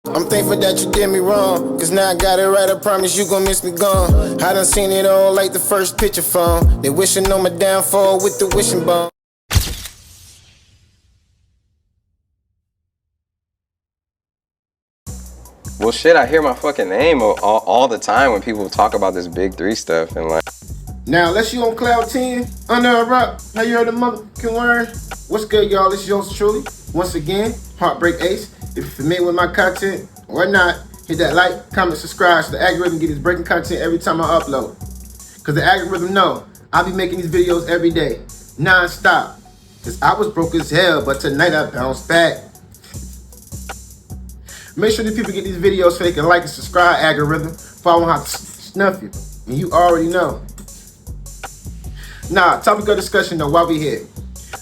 I'm thankful that you did me wrong, cause now I got it right, I promise you gon' miss me gone. I done seen it all like the first picture phone. They wishing on my downfall with the wishing bone. Well, shit, I hear my fucking name all the time when people talk about this Big 3 stuff and like. Now, unless you on Cloud 10, under a rock, how you heard the mother can learn. What's good, y'all? It's yours truly. Once again, HeartBreak Ace. If you're familiar with my content or not, hit that like, comment, subscribe so the algorithm get this breaking content every time I upload. Cause the algorithm know I'll be making these videos every day, non-stop. Cause I was broke as hell, but tonight I bounced back. Make sure that people get these videos so they can like and subscribe, algorithm, follow how to snuff you. And you already know. Nah, topic of discussion though, while we here.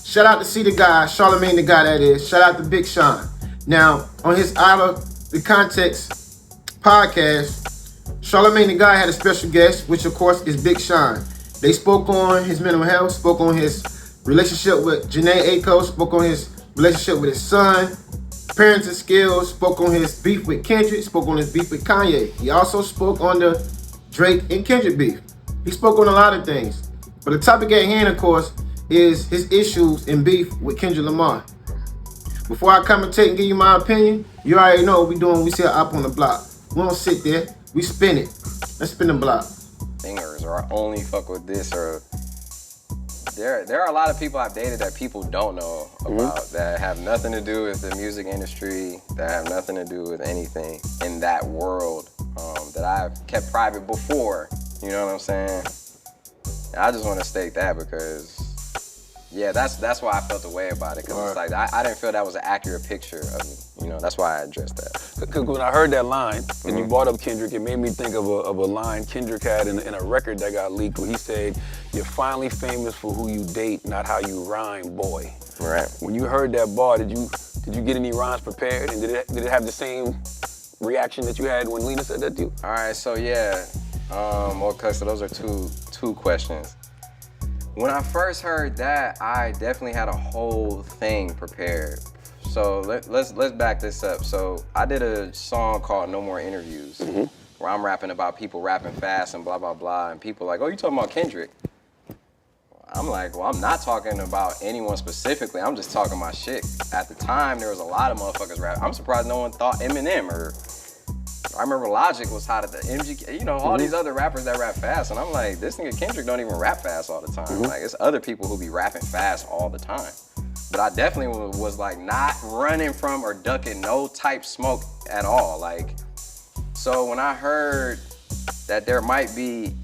Shout out to C the guy, Charlemagne the guy that is. Shout out to Big Sean. Now, on his Out of the Context podcast, Charlemagne the guy had a special guest, which of course is Big Sean. They spoke on his mental health, spoke on his relationship with Janae Aiko, spoke on his relationship with his son, parenting skills, spoke on his beef with Kendrick, spoke on his beef with Kanye. He also spoke on the Drake and Kendrick beef. He spoke on a lot of things. But the topic at hand, of course, is his issues and beef with Kendrick Lamar. Before I commentate and give you my opinion, you already know what we doing. We sit up on the block. We don't sit there. We spin it. Let's spin the block. Singers, or I only fuck with this, or there are a lot of people I've dated that people don't know about, that have nothing to do with the music industry, that have nothing to do with anything in that world, that I've kept private before. You know what I'm saying? And I just want to state that because, yeah, that's why I felt the way about it, because it's like I didn't feel that was an accurate picture of me. You know, that's why I addressed that. Because when I heard that line, and you brought up Kendrick, it made me think of a line Kendrick had in a record that got leaked where he said, "You're finally famous for who you date, not how you rhyme, boy." Right. When you heard that bar, did you get any rhymes prepared, and did it have the same reaction that you had when Lena said that to you? All right, so yeah, okay, so those are two questions. When I first heard that, I definitely had a whole thing prepared. So let's back this up. So I did a song called No More Interviews, where I'm rapping about people rapping fast and blah, blah, blah, and people like, oh, you talking about Kendrick? I'm like, well, I'm not talking about anyone specifically, I'm just talking my shit. At the time, there was a lot of motherfuckers rapping. I'm surprised no one thought Eminem, or I remember Logic was hot at the MGK, you know, all these other rappers that rap fast, and I'm like, this nigga Kendrick don't even rap fast all the time. Like, it's other people who be rapping fast all the time. But I definitely was like not running from or ducking no type smoke at all. Like, so when I heard that there might be,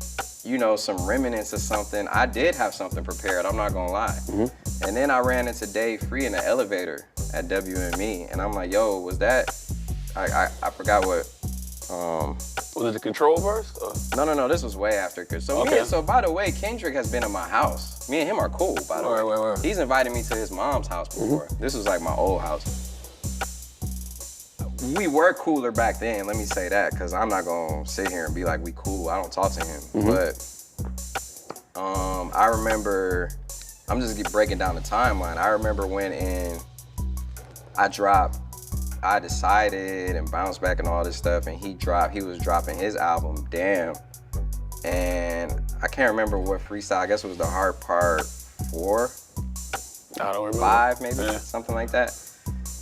you know, some remnants of something, I did have something prepared, I'm not gonna lie. And then I ran into Dave Free in the elevator at WME, and I'm like, yo, was that, I forgot what, Was it the Control verse? No, this was way after. So by the way, Kendrick has been at my house. Me and him are cool, by the way. He's invited me to his mom's house before. This was like my old house. We were cooler back then, let me say that, because I'm not gonna sit here and be like we cool. I don't talk to him. But I remember, I'm just breaking down the timeline. I remember when I Decided and Bounce Back and all this stuff, and he was dropping his album, Damn. And I can't remember what freestyle, I guess it was the Hard Part 4? I don't remember. 5 maybe, something like that.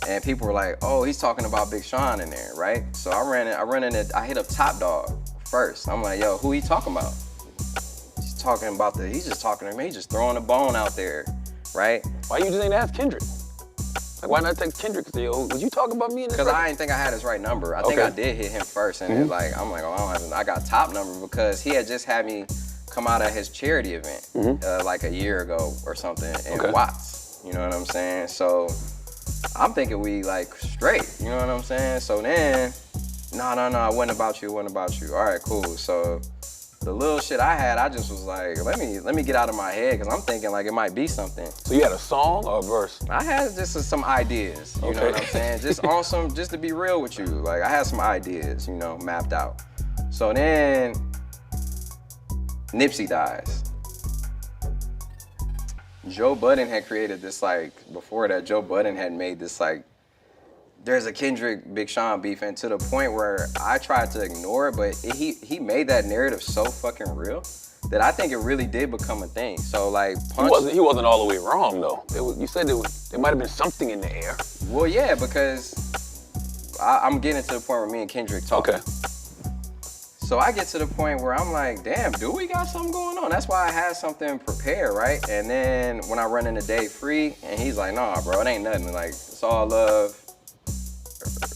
And people were like, oh, he's talking about Big Sean in there, right? So I hit up Top Dog first. I'm like, yo, who he talking about? He's just talking to me, he's just throwing a bone out there, right? Why you just ain't ask Kendrick? Like, why not text Kendrick and say, yo, was you talking about me in this? Because I didn't think I had his right number. I think I did hit him first, and I'm like, oh, I got top number, because he had just had me come out at his charity event like a year ago or something in Watts. You know what I'm saying? So I'm thinking we like straight. You know what I'm saying? So then, no, it wasn't about you. All right, cool. So the little shit I had, I just was like, let me get out of my head, because I'm thinking like it might be something. So you had a song or a verse? I had just some ideas, you know what I'm saying? Just to be real with you, like I had some ideas, you know, mapped out. So then Nipsey dies. Joe Budden had created this, like, before that, Joe Budden had made this like there's a Kendrick Big Sean beef, and to the point where I tried to ignore it, but he made that narrative so fucking real that I think it really did become a thing. So like, He wasn't all the way wrong though. You said there might have been something in the air. Well, yeah, because I'm getting to the point where me and Kendrick talk. Okay. So I get to the point where I'm like, damn, do we got something going on? That's why I had something prepared, right? And then when I run into Dave Free, and he's like, nah, bro, it ain't nothing. Like, it's all love.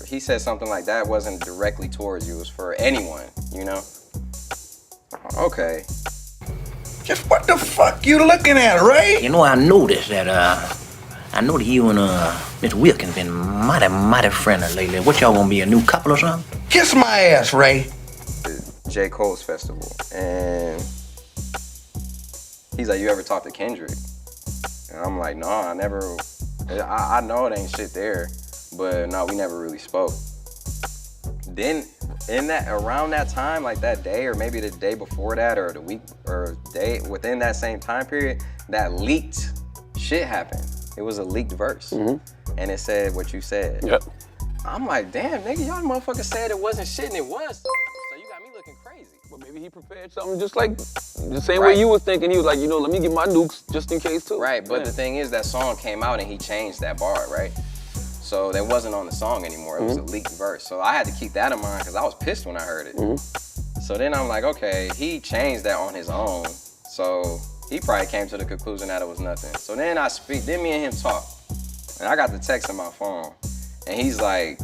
He said something like that wasn't directly towards you. It was for anyone, you know? Okay. Just what the fuck you looking at, Ray? You know, I noticed that, you and, Miss Wilkins been mighty friendly lately. What, y'all gonna be a new couple or something? Kiss my ass, Ray. J. Cole's festival, and he's like, you ever talk to Kendrick? And I'm like, no, I never, I know it ain't shit there, but no, we never really spoke. Then around that time, like that day, or maybe the day before that, or the week, or day within that same time period, that leaked shit happened. It was a leaked verse, and it said what you said. Yep. I'm like, damn, nigga, y'all motherfuckers said it wasn't shit, and it was. So you got me looking crazy. But maybe he prepared something just like the same way you was thinking. He was like, you know, let me get my nukes just in case too. Right, but the thing is, that song came out and he changed that bar, right? So that wasn't on the song anymore. It was a leaked verse. So I had to keep that in mind because I was pissed when I heard it. So then I'm like, okay, he changed that on his own. So he probably came to the conclusion that it was nothing. So then then me and him talk. And I got the text on my phone. And he's like,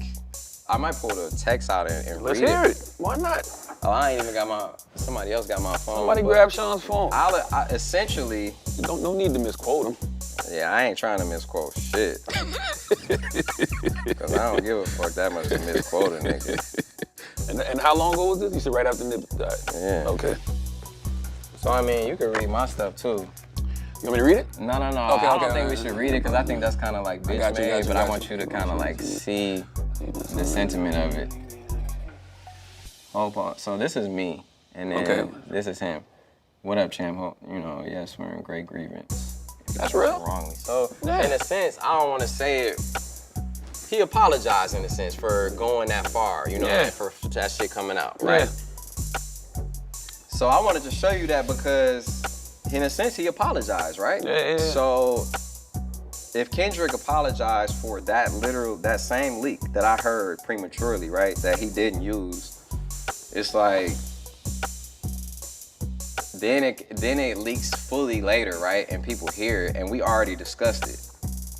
I might pull the text out and Let's read hear it. Why not? Oh, I ain't even got somebody else got my phone. Somebody grab Sean's phone. I essentially. Don't need to misquote him. Yeah, I ain't trying to misquote shit. Cause I don't give a fuck that much to misquote a nigga. And how long ago was this? You said right after Nip died? Yeah. Okay. So I mean, you can read my stuff too. You want me to read it? No. Okay, I don't think we should read it because I think that's kind of like bitch made, but I want you to kind of like see the sentiment of it. Hold on. So this is me, and then this is him. What up, champ? You know, yes, we're in great grievance. That's real. Wrongly. So in a sense, I don't want to say it. He apologized in a sense for going that far, you know, and for that shit coming out, right? Yeah. So I wanted to show you that because, in a sense, he apologized, right? Yeah. So if Kendrick apologized for that same leak that I heard prematurely, right, that he didn't use, it's like, then it leaks fully later, right? And people hear it, and we already discussed it.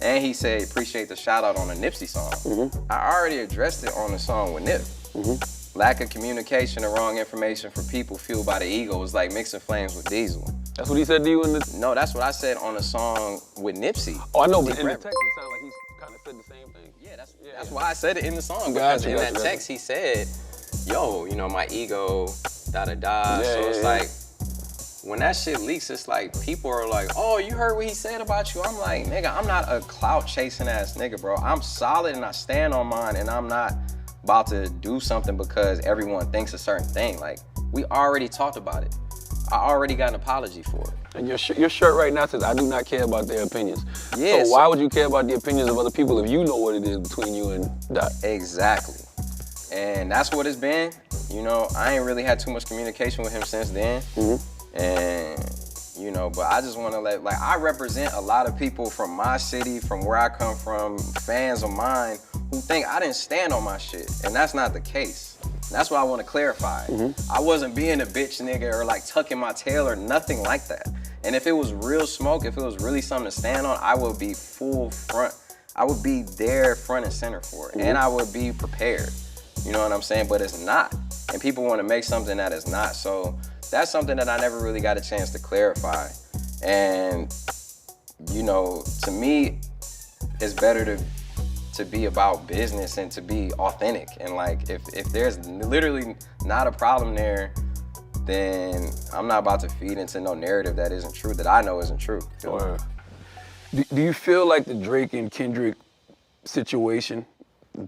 And he said, appreciate the shout out on the Nipsey song. I already addressed it on the song with Nip. Lack of communication and wrong information for people fueled by the ego is like mixing flames with diesel. That's what he said to you in the... No, that's what I said on the song with Nipsey. Oh, I know, but in the text it sounded like he kind of said the same thing. Yeah, that's why I said it in the song. Because in that text he said, yo, you know, my ego, da-da-da. So it's like, when that shit leaks, it's like people are like, oh, you heard what he said about you? I'm like, nigga, I'm not a clout chasing ass nigga, bro. I'm solid and I stand on mine, and I'm not about to do something because everyone thinks a certain thing. Like, we already talked about it. I already got an apology for it. And your shirt right now says, I do not care about their opinions. Yeah, so why would you care about the opinions of other people if you know what it is between you and Dot? Exactly. And that's what it's been. You know, I ain't really had too much communication with him since then. And, you know, but I just want to I represent a lot of people from my city, from where I come from, fans of mine, who think I didn't stand on my shit. And that's not the case. That's what I want to clarify. I wasn't being a bitch nigga or like tucking my tail or nothing like that. And if it was real smoke, if it was really something to stand on, I would be full front. I would be there front and center for it. And I would be prepared. You know what I'm saying? But it's not. And people want to make something that is not. So that's something that I never really got a chance to clarify. And, you know, to me, it's better to be about business and to be authentic. And like, if there's literally not a problem there, then I'm not about to feed into no narrative that isn't true, that I know isn't true. Do you feel like the Drake and Kendrick situation,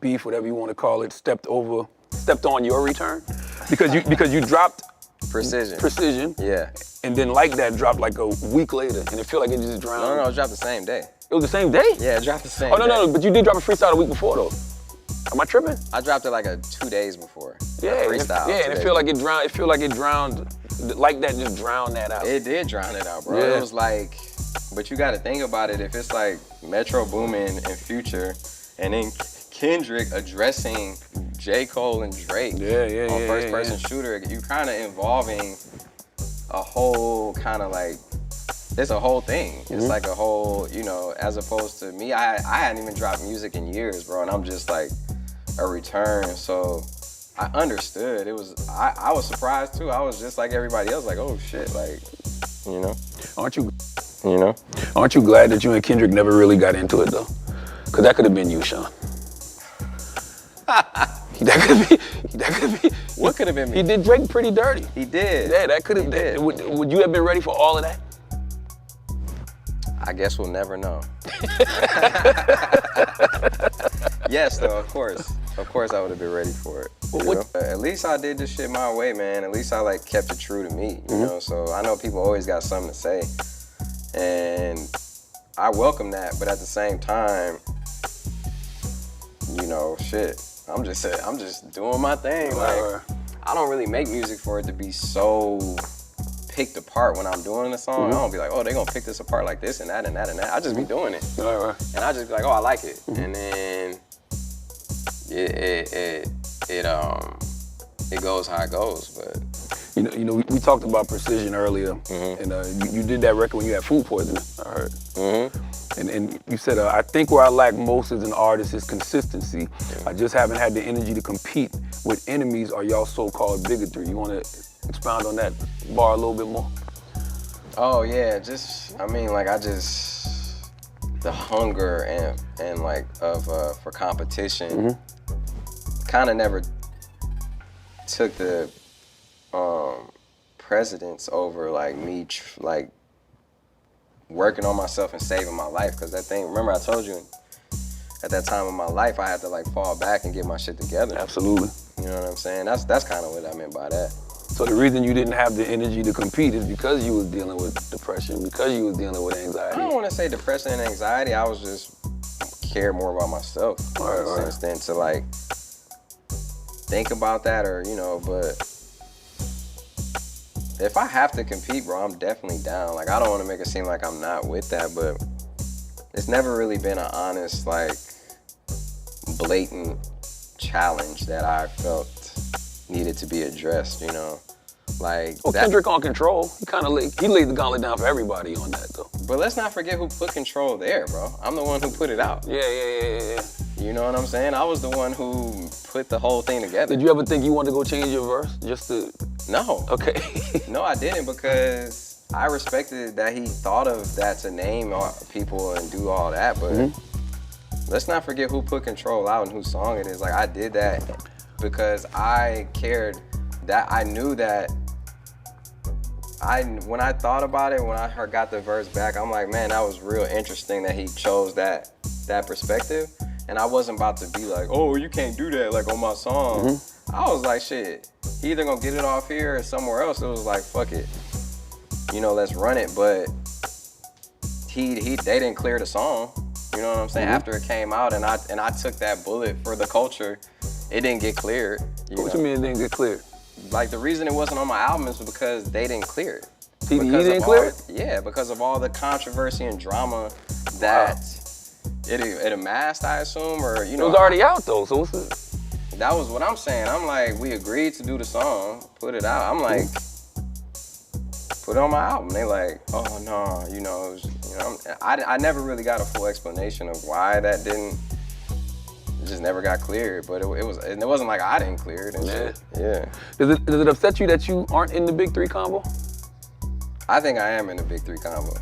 beef, whatever you want to call it, stepped on your return? Because you dropped Precision. Yeah. And then Like That dropped like a week later, and it feel like it just drowned. No, it dropped the same day. It was the same day? Yeah, it dropped the same day. day. No, but you did drop a freestyle a week before though. Am I tripping? I dropped it like 2 days before. Yeah, freestyle. Yeah, and it feel like it drowned. It feel like it drowned. Like that, just drowned that out. It did drown it out, bro. Yeah. It was like, but you got to think about it. If it's like Metro Boomin and Future, and then Kendrick addressing J. Cole and Drake on first person shooter, you kind of involving a whole kind of like, it's a whole thing. It's like a whole, you know, as opposed to me, I hadn't even dropped music in years, bro, and I'm just like a return. So I understood. It was, I was surprised too. I was just like everybody else, like, oh shit, like, you know. Aren't you glad that you and Kendrick never really got into it though? Cause that could have been you, Sean. That could be. What could have been me? He did Drake pretty dirty. He did. Yeah, that could have. Would you have been ready for all of that? I guess we'll never know. Yes, though, of course. Of course I would have been ready for it. At least I did this shit my way, man. At least I like kept it true to me, you know? So I know people always got something to say. And I welcome that, but at the same time, you know, shit. I'm just doing my thing. Like, I don't really make music for it to be so picked apart when I'm doing a song. I don't be like, oh, they gonna pick this apart like this and that and that and that. I just be doing it. And I just be like, oh, I like it. And then it goes how it goes. But you know, we talked about precision earlier, and you did that record when you had food poisoning, I heard. And you said, I think where I lack most as an artist is consistency. I just haven't had the energy to compete with enemies or y'all so-called bigotry. You want to expound on that bar a little bit more? Oh yeah, the hunger and like for competition kind of never took the precedence over like me like working on myself and saving my life. Because that thing, remember I told you at that time of my life I had to like fall back and get my shit together. Absolutely. You know what I'm saying? That's kind of what I meant by that. So the reason you didn't have the energy to compete is because you was dealing with depression, because you was dealing with anxiety. I don't want to say depression and anxiety. I was just care more about myself in a sense than to like think about that, or you know. But if I have to compete, bro, I'm definitely down. Like, I don't want to make it seem like I'm not with that, but it's never really been an honest, like, blatant challenge that I felt needed to be addressed, you know? Like, well, Kendrick on Control, he laid the gauntlet down for everybody on that, though. But let's not forget who put Control there, bro. I'm the one who put it out. Yeah. You know what I'm saying? I was the one who put the whole thing together. Did you ever think you wanted to go change your verse just to? No. Okay. No, I didn't, because I respected that he thought of that to name people and do all that, but let's not forget who put Control out and whose song it is. Like, I did that because I cared, that I knew that when I thought about it, when I got the verse back, I'm like, man, that was real interesting that he chose that perspective. And I wasn't about to be like, oh, you can't do that, like, on my song. I was like, shit, he either gonna get it off here or somewhere else. It was like, fuck it, you know, let's run it. But they didn't clear the song. You know what I'm saying? After it came out, and I took that bullet for the culture, it didn't get cleared. What you mean it didn't get cleared? Like, the reason it wasn't on my album is because they didn't clear it. He didn't clear it? Yeah, because of all the controversy and drama that it amassed, I assume, or, you know. It was already out, though, so what's it? That was what I'm saying. I'm like, we agreed to do the song, put it out. I'm like, put it on my album. They like, oh no, you know, I never really got a full explanation of why that didn't. It just never got cleared. But it wasn't like I didn't clear it and shit. Yeah. Does it upset you that you aren't in the Big Three combo? I think I am in the Big Three combo.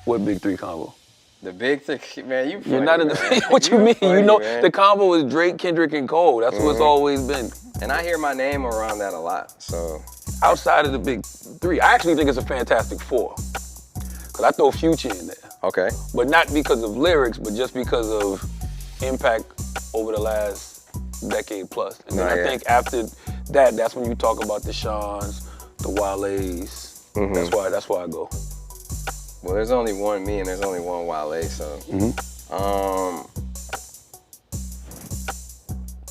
What Big Three combo? The Big Three, man, you funny, You're not in the, what you mean? Funny, you know, man. The combo is Drake, Kendrick, and Cole. That's what it's always been. And I hear my name around that a lot, so. Outside of the Big Three, I actually think it's a Fantastic Four. Cause I throw Future in there. Okay. But not because of lyrics, but just because of impact over the last decade plus. And then I think after that, that's when you talk about the Seans, the Wale's. That's why I go. Well, there's only one me and there's only one Wale, so.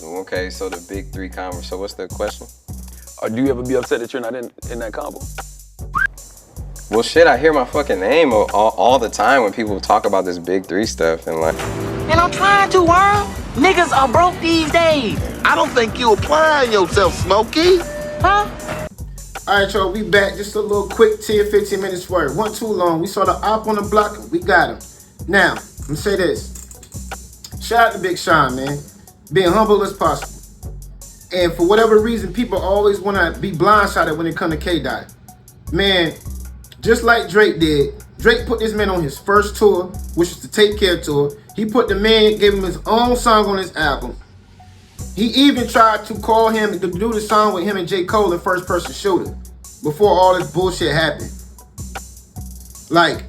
Okay, so the big three conference. So what's the question? Or do you ever be upset that you're not in that combo? Well, shit, I hear my fucking name all the time when people talk about this big three stuff and like. And I'm trying to, world. Niggas are broke these days. I don't think you applying yourself, Smokey. Huh? All right, y'all, we back. Just a little quick 10, 15 minutes word. Wasn't too long. We saw the op on the block and we got him. Now, let me say this. Shout out to Big Sean, man. Being humble as possible. And for whatever reason, people always want to be blindsided when it comes to K-Dot. Man, just like Drake did, Drake put this man on his first tour, which is the Take Care tour. He put the man, gave him his own song on his album. He even tried to call him to do the song with him and J. Cole in First Person Shooter before all this bullshit happened. Like,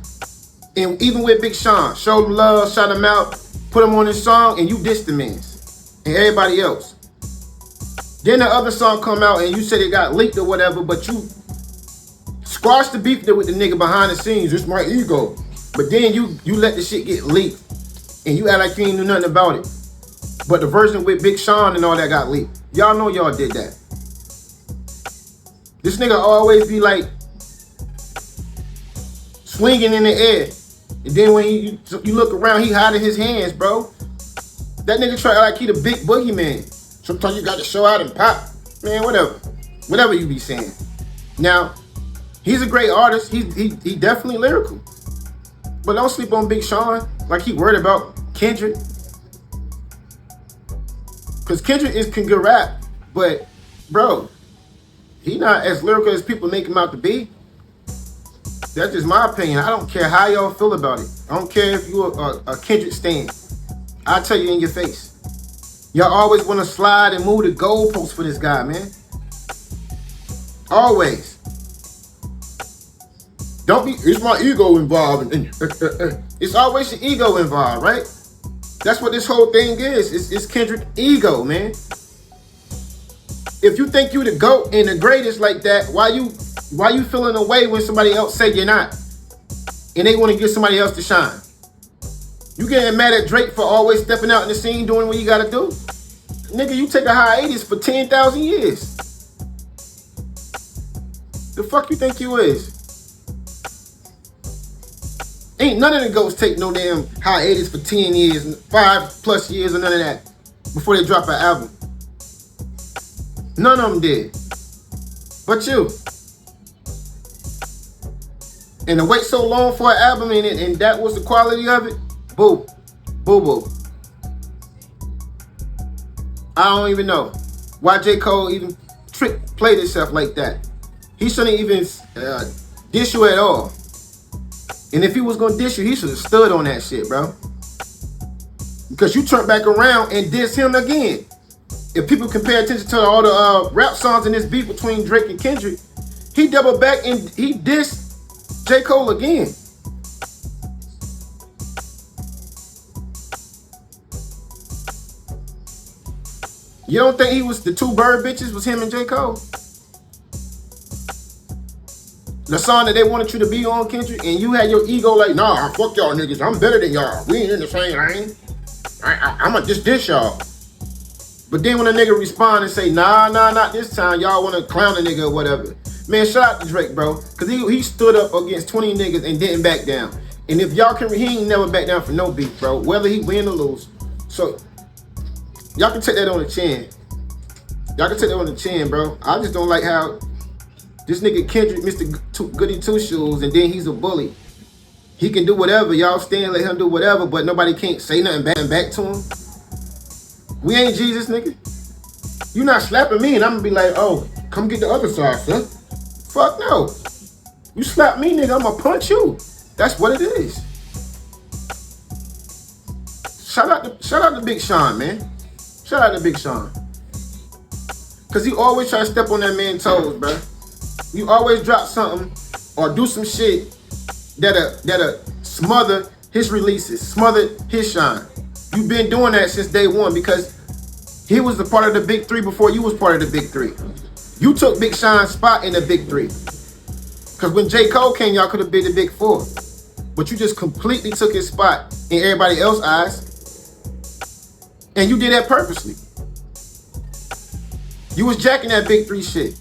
and even with Big Sean, showed him love, shout him out, put him on his song, and you dissed the man and everybody else. Then the other song come out and you said it got leaked or whatever, but you squashed the beef with the nigga behind the scenes. It's my ego. But then you let the shit get leaked and you act like you ain't knew nothing about it. But the version with Big Sean and all that got leaked. Y'all know y'all did that. This nigga always be like swinging in the air. And then when you look around, he hiding his hands, bro. That nigga try like he the big boogeyman. Sometimes you got to show out and pop. Man, whatever. Whatever you be saying. Now, he's a great artist. He definitely lyrical. But don't sleep on Big Sean like he worried about Kendrick. Because Kendrick can good rap. But, bro, he not as lyrical as people make him out to be. That's just my opinion. I don't care how y'all feel about it. I don't care if you're a Kendrick stan. I'll tell you in your face. Y'all always want to slide and move the goalposts for this guy, man. Always. Don't be, it's my ego involved. It's always your ego involved, right? That's what this whole thing is. It's Kendrick ego, man. If you think you the GOAT and the greatest like that, why you feeling away when somebody else say you're not? And they want to get somebody else to shine. You getting mad at Drake for always stepping out in the scene, doing what you gotta do? Nigga, you take a hiatus for 10,000 years. The fuck you think you is? Ain't none of the GOATs take no damn hiatus for 10 years, 5+ years, or none of that before they drop an album. None of them did. But you. And to wait so long for an album and that was the quality of it, boo. Boo boo. I don't even know why J. Cole even played himself like that. He shouldn't even dish you at all. And if he was gonna dish you, he should have stood on that shit, bro. Because you turned back around and diss him again. If people can pay attention to all the rap songs in this beef between Drake and Kendrick, he doubled back and he dissed J. Cole again. You don't think he was the two bird bitches was him and J. Cole? The song that they wanted you to be on, Kendrick, and you had your ego like, nah, fuck y'all niggas, I'm better than y'all. We ain't in the same lane. I'ma just diss y'all. But then when a nigga respond and say, nah, not this time, y'all wanna clown a nigga or whatever. Man, shout out to Drake, bro. Cause he stood up against 20 niggas and didn't back down. And if y'all can, he ain't never back down for no beef, bro. Whether he win or lose. So, y'all can take that on the chin. Y'all can take that on the chin, bro. I just don't like how this nigga Kendrick, Mr. Goody Two Shoes, and then he's a bully. He can do whatever. Y'all stand, let him do whatever, but nobody can't say nothing back to him. We ain't Jesus, nigga. You not slapping me and I'm gonna be like, oh, come get the other side, son. Fuck no. You slap me, nigga, I'm gonna punch you. That's what it is. Shout out to Big Sean, man. Shout out to Big Sean. Cause he always try to step on that man's toes, bro. You always drop something or do some shit that'll smother his releases, smother his shine. You've been doing that since day one because he was a part of the big three before you was part of the big three. You took Big Sean's spot in the big three. Cause when J. Cole came, y'all could have been the big four. But you just completely took his spot in everybody else's eyes. And you did that purposely. You was jacking that big 3 shit.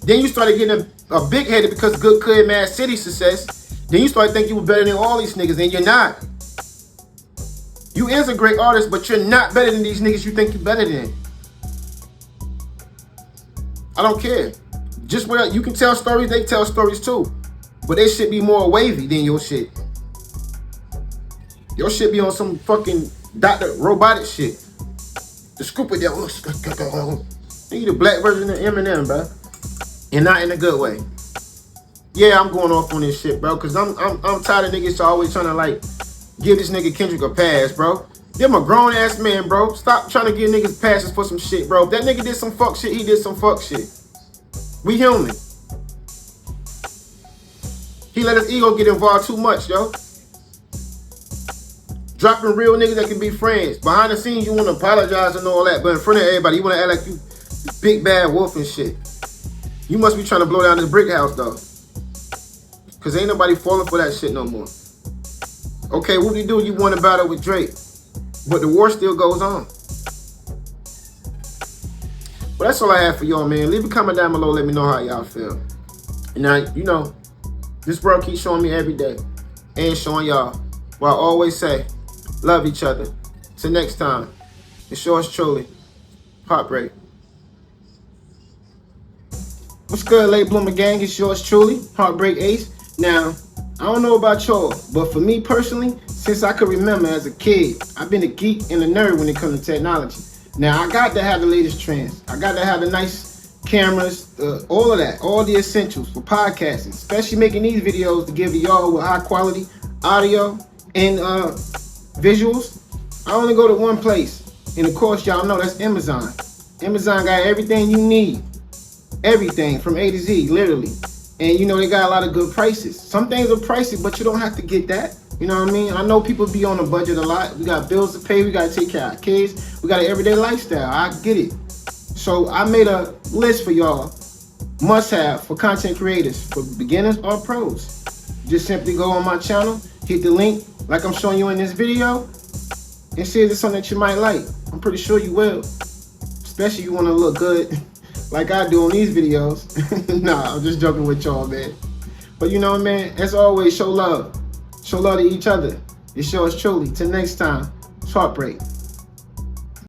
Then you started getting a big headed because of Good Kid, Mad City success. Then you started thinking you were better than all these niggas, and you're not. You is a great artist, but you're not better than these niggas you think you're better than. I don't care. Just where you can tell stories, they tell stories too. But they shit be more wavy than your shit. Your shit be on some fucking Dr. Robotic shit. The scoop with that. You the black version of Eminem, bro. And not in a good way. Yeah, I'm going off on this shit, bro, because I'm tired of niggas always trying to, like, give this nigga Kendrick a pass, bro. Them a grown-ass man, bro. Stop trying to give niggas passes for some shit, bro. If that nigga did some fuck shit, he did some fuck shit. We human. He let his ego get involved too much, yo. Dropping real niggas that can be friends. Behind the scenes, you want to apologize and all that, but in front of everybody, you want to act like you big bad wolf and shit. You must be trying to blow down this brick house, though. Because ain't nobody falling for that shit no more. Okay, whoop-de-doo, you won a battle with Drake. But the war still goes on. But that's all I have for y'all, man. Leave a comment down below. Let me know how y'all feel. And now, you know, this world keeps showing me every day. And showing y'all. Well, I always say, love each other. Till next time. It's yours truly, HeartBreak. What's good, Late Bloomer Gang? It's yours truly, HeartBreak Ace. Now, I don't know about y'all, but for me personally, since I could remember as a kid, I've been a geek and a nerd when it comes to technology. Now, I got to have the latest trends. I got to have the nice cameras, all of that, all the essentials for podcasting, especially making these videos to give to y'all with high quality audio and visuals. I only go to one place, and of course, y'all know that's Amazon. Amazon got everything you need. Everything from A to Z, literally. And you know, they got a lot of good prices. Some things are pricey, but you don't have to get that. You know what I mean? I know people be on a budget a lot. We got bills to pay. We got to take care of our kids. We got an everyday lifestyle. I get it. So I made a list for y'all. Must have for content creators, for beginners or pros. Just simply go on my channel, hit the link like I'm showing you in this video, and see if it's something that you might like. I'm pretty sure you will. Especially if you want to look good like I do on these videos. Nah, I'm just joking with y'all, man. But you know, man, as always, show love. Show love to each other. It's yours truly. Till next time, it's HeartBreak.